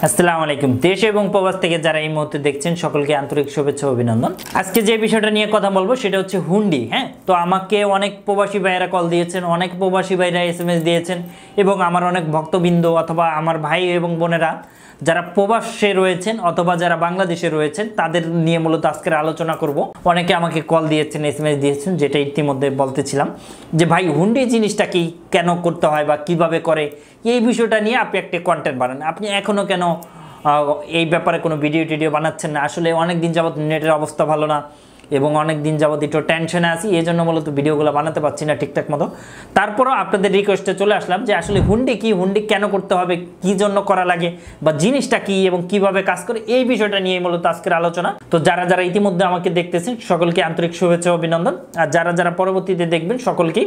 আসসালামু আলাইকুম। দেশ এবং প্রবাস থেকে যারা এই মুহূর্তে দেখছেন সকলকে আন্তরিক শুভেচ্ছা ও অভিনন্দন। আজকে যে বিষয়টা নিয়ে কথা বলবো সেটা হচ্ছে হুন্ডি। তো আমাকে অনেক প্রবাসী ভাইয়েরা কল দিয়েছেন, অনেক প্রবাসী ভাইরা SMS দিয়েছেন এবং আমার অনেক ভক্তবৃন্দ অথবা আমার ভাই এবং বোনেরা যারা প্রবাসে রয়েছেন অথবা যারা বাংলাদেশে রয়েছেন তাদের নিয়ে মূলত আজকের আলোচনা করব। অনেকে আমাকে কল দিয়েছেন, SMS দিয়েছেন, যেটা ইতিমধ্যে বলতেছিলাম যে ভাই হুন্ডি জিনিসটা কি, কেন করতে হয় বা কিভাবে করে, এই বিষয়টা নিয়ে আপনি একটা কন্টেন্ট বানান। আপনি এখনও কেন এই ব্যাপারে কোনো ভিডিও বানাচ্ছেন না? আসলে অনেক দিন যাবত নেটের অবস্থা ভালো না এবং অনেক দিন যাবত একটু টেনশনে আছি, এই জন্য মূলত ভিডিওগুলো বানাতে পারছি না ঠিকঠাক মতো। তারপরও আপনাদের রিকোয়েস্টে চলে আসলাম যে আসলে হুন্ডি কি, হুন্ডি কেন করতে হবে, কি জন্য করা লাগে বা জিনিসটা কি এবং কিভাবে কাজ করে, এই বিষয়টা নিয়ে মূলত আজকের আলোচনা। তো যারা যারা ইতিমধ্যে আমাকে দেখতেছেন সকলকে আন্তরিক শুভেচ্ছা ও অভিনন্দন, আর যারা যারা পরবর্তীতে দেখবেন সকলকেই,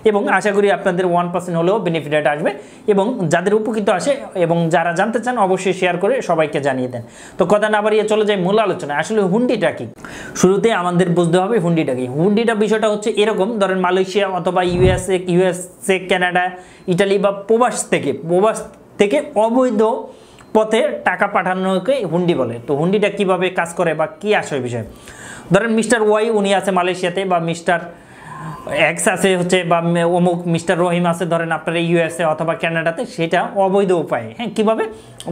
এবং আশা করি আপনাদের 1% হলেও বেনিফিট আসবে এবং যাদের উপকৃত আসে এবং যারা জানতে চান অবশ্যই শেয়ার করে সবাইকে জানিয়ে দেন। তো কথা না বাড়িয়ে চলে যায় মূল আলোচনা। আসলে হুন্ডিটা কি, শুরুতে আমাদের বুঝতে হবে হুন্ডিটা কি। হুন্ডিটা বিষয়টা হচ্ছে এরকম, ধরেন মালয়েশিয়া অথবা ইউএসএ কানাডা ইটালি বা প্রবাস থেকে অবৈধ পথে টাকা পাঠানোকে হুন্ডি বলে। তো হুন্ডিটা কিভাবে কাজ করে বা কি আসলে বিষয়, ধরেন মিস্টার ওয়াই উনি আছে মালয়েশিয়াতে, বা মিস্টার এক্স আছে হচ্ছে, বা অমুক মিস্টার রহিম আছে ধরেন আপনার ইউএসএ অথবা কানাডাতে, সেটা অবৈধ উপায়ে। কিভাবে,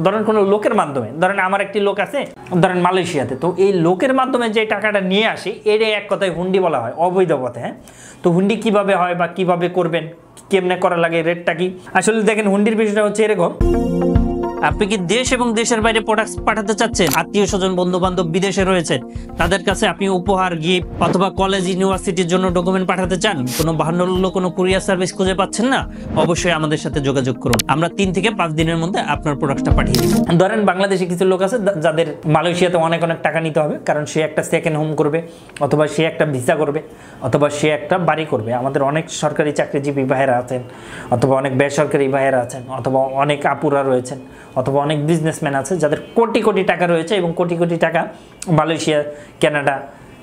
ধরেন কোনো লোকের মাধ্যমে, ধরেন আমার একটি লোক আছে ধরেন মালয়েশিয়াতে, তো এই লোকের মাধ্যমে যে টাকাটা নিয়ে আসি এটাই এক কথায় হুন্ডি বলা হয়, অবৈধ পথে। তো হুন্ডি কিভাবে হয় বা কিভাবে করবেন, কেমনে করা লাগে, রেটটা কি। আসলে দেখেন হুন্ডির বিষয়টা হচ্ছে এরকম, আপনি কি দেশ এবং দেশের বাইরে প্রোডাক্ট পাঠাতে চাচ্ছেন, আত্মীয় স্বজন বন্ধু বান্ধব বিদেশে রয়েছেন, তাদের কাছে আপনি উপহার, গিফট অথবা কলেজ ইউনিভার্সিটির জন্য ডকুমেন্ট পাঠাতে চান, কোনো বাহান্ন কোনো কুরিয়ার সার্ভিস খুঁজে পাচ্ছেন না, অবশ্যই আমাদের সাথে যোগাযোগ করুন। আমরা 3 থেকে 5 দিনের মধ্যে আপনার প্রোডাক্টটা পাঠিয়ে দিব। ধরেন বাংলাদেশে কিছু লোক আছে যাদের মালয়েশিয়াতে অনেক টাকা নিতে হবে, কারণ সে একটা সেকেন্ড হোম করবে অথবা সে একটা ভিসা করবে অথবা সে একটা বাড়ি করবে। আমাদের অনেক সরকারি চাকরিজীবী ভাইয়েরা আছেন অথবা অনেক বেসরকারি ভাইয়েরা আছেন অথবা অনেক আপুরা রয়েছেন অথবা অনেক বিজনেসম্যান আছে যাদের কোটি কোটি টাকা রয়েছে এবং কোটি কোটি টাকা মালয়েশিয়া, কানাডা,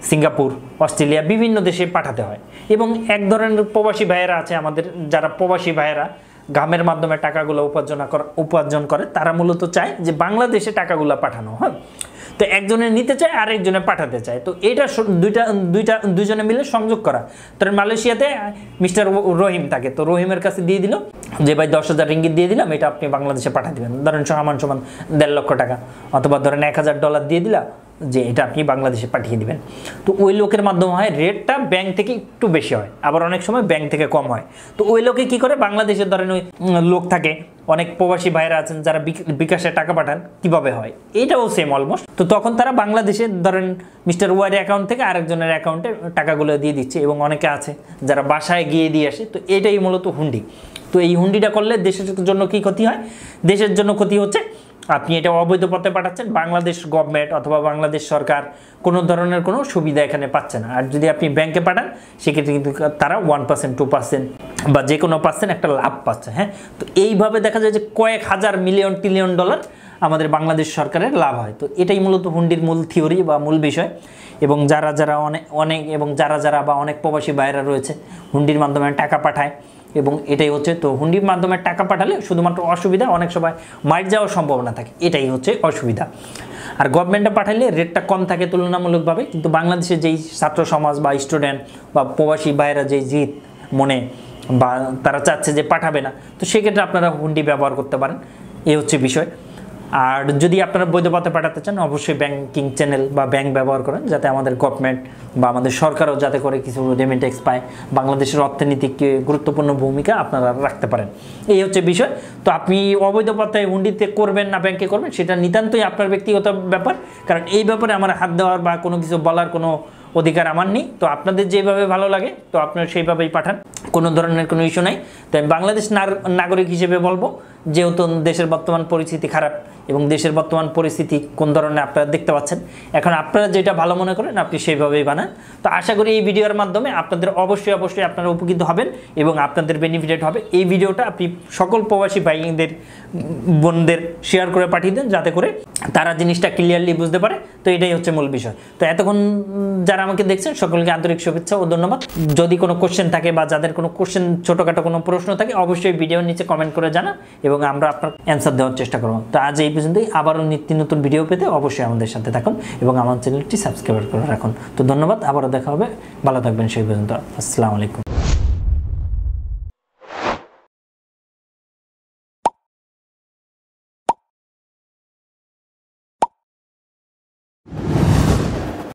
সিঙ্গাপুর, অস্ট্রেলিয়া বিভিন্ন দেশে পাঠাতে হয়। এবং এক ধরনের প্রবাসী ভাইয়েরা আছে আমাদের, যারা প্রবাসী ভাইয়েরা ঘামের মাধ্যমে টাকাগুলো উপার্জন করে, তারা মূলত চায় যে বাংলাদেশে টাকাগুলো পাঠানো। তো একজনে নিতে চায় আর একজনে পাঠাতে চায়, তো এটা দুইজনে মিলে সংযোগ করা। ধরেন মালয়েশিয়াতে মিস্টার রহিম থাকে, তো রহিমের কাছে দিয়ে দিল যে ভাই 10,000 রিঙ্গিত দিয়ে দিলাম, এটা আপনি বাংলাদেশে পাঠিয়ে দেবেন, ধরেন সমান $1.5 লক্ষ টাকা, অথবা ধরেন $1,000 দিয়ে দিলা যে এটা আপনি বাংলাদেশে পাঠিয়ে দিবেন। তো ওই লোকের মাধ্যমে হয়, রেটটা ব্যাংক থেকে একটু বেশি হয়, আবার অনেক সময় ব্যাংক থেকে কম হয়। তো ওই লোকে কি করে, বাংলাদেশে ধরেন ওই লোক থাকে, অনেক প্রবাসী ভাইরা আছেন যারা বিকাশে টাকা পাঠান, কিভাবে হয় এটাও সেম অলমোস্ট। তো তখন তারা বাংলাদেশে ধরেন মিস্টার ওয়াইয়ের অ্যাকাউন্ট থেকে আরেকজনের অ্যাকাউন্টে টাকাগুলো দিয়ে দিচ্ছে, এবং অনেকে আছে যারা বাসায় গিয়ে দিয়ে আসে। তো এটাই মূলত হুন্ডি। তো এই হুন্ডিটা করলে দেশের জন্য কি ক্ষতি হয়, দেশের জন্য ক্ষতি হচ্ছে আপনি এটা অবৈধ পথে পাঠাচ্ছেন, বাংলাদেশ গভর্নমেন্ট অথবা বাংলাদেশ সরকার কোনো ধরনের কোনো সুবিধা এখানে পাচ্ছে না। আর যদি আপনি ব্যাংকে পাঠান সেক্ষেত্রে কিন্তু তারা 1%, 2% বা যে কোনো % একটা লাভ পাচ্ছে। তো এইভাবে দেখা যায় যে কয়েক হাজার মিলিয়ন ট্রিলিয়ন ডলার আমাদের বাংলাদেশ সরকারের লাভ হয়। তো এটাই মূলত হুন্ডির মূল থিওরি বা মূল বিষয়। এবং যারা যারা বা অনেক প্রবাসী ভাইয়েরা রয়েছে হুন্ডির মাধ্যমে টাকা পাঠায়, এবং এটাই হচ্ছে, তো হুন্ডির মাধ্যমে টাকা পাঠালে শুধুমাত্র অসুবিধা, অনেক সময় মাইর যাওয়ার সম্ভাবনা থাকে, এটাই হচ্ছে অসুবিধা। আর গভর্নমেন্টে পাঠালে রেটটা কম থাকে তুলনামূলকভাবে, কিন্তু বাংলাদেশে যেই ছাত্র সমাজ বা স্টুডেন্ট বা প্রবাসী ভাইয়েরা যেই জিদ মনে বা তারা চাচ্ছে যে পাঠাবে না, তো সেক্ষেত্রে আপনারা হুন্ডি ব্যবহার করতে পারেন, এই হচ্ছে বিষয়। আর যদি আপনারা বৈধ পথে পাঠাতে চান অবশ্যই ব্যাংকিং চ্যানেল বা ব্যাংক ব্যবহার করেন, যাতে আমাদের গভর্নমেন্ট বা আমাদের সরকারও যাতে করে কিছু রেমিটেন্স পায়, বাংলাদেশের অর্থনীতিক গুরুত্বপূর্ণ ভূমিকা আপনারা রাখতে পারেন, এই হচ্ছে বিষয়। তো আপনি অবৈধ পথে হুন্ডিতে করবেন না ব্যাংকে করবেন সেটা নিতান্তই আপনার ব্যক্তিগত ব্যাপার, কারণ এই ব্যাপারে আমার হাত দেওয়ার বা কোনো কিছু বলার কোনো অধিকার আমার নেই। তো আপনাদের যেভাবে ভালো লাগে তো আপনারা সেইভাবেই পাঠান, কোনো ধরনের কোনো ইস্যু নাই। তো আমি বাংলাদেশ নাগরিক হিসেবে বলবো, যেহেতু দেশের বর্তমান পরিস্থিতি খারাপ এবং দেশের বর্তমান পরিস্থিতি কোন ধরনের আপনারা দেখতে পাচ্ছেন, এখন আপনারা যেটা ভালো মনে করেন আপনি সেইভাবেই বানান। তো আশা করি এই ভিডিওর মাধ্যমে আপনাদের অবশ্যই আপনারা উপকৃত হবেন এবং আপনাদের বেনিফিটেড হবে। এই ভিডিওটা আপনি সকল প্রবাসী ভাইদের বোনদের শেয়ার করে পাঠিয়ে দেন, যাতে করে তারা জিনিসটা ক্লিয়ারলি বুঝতে পারে। তো এটাই হচ্ছে মূল বিষয়। তো এতক্ষণ যারা আমাকে দেখছেন সকলকে আন্তরিক শুভেচ্ছা ও ধন্যবাদ। যদি কোনো কোশ্চেন থাকে বা যাদের কোনো কোশ্চেন, ছোটোখাটো কোনো প্রশ্ন থাকে অবশ্যই ভিডিওর নিচে কমেন্ট করে জানান এবং আমরা আপনার অ্যান্সার দেওয়ার চেষ্টা করব। তো আজ এই পর্যন্তই। আবারও নিত্য নতুন ভিডিও পেতে অবশ্যই আমাদের সাথে থাকুন এবং আমার চ্যানেলটি সাবস্ক্রাইব করে রাখুন। তো ধন্যবাদ, আবারও দেখা হবে, ভালো থাকবেন সেই পর্যন্ত। আসসালামু আলাইকুম।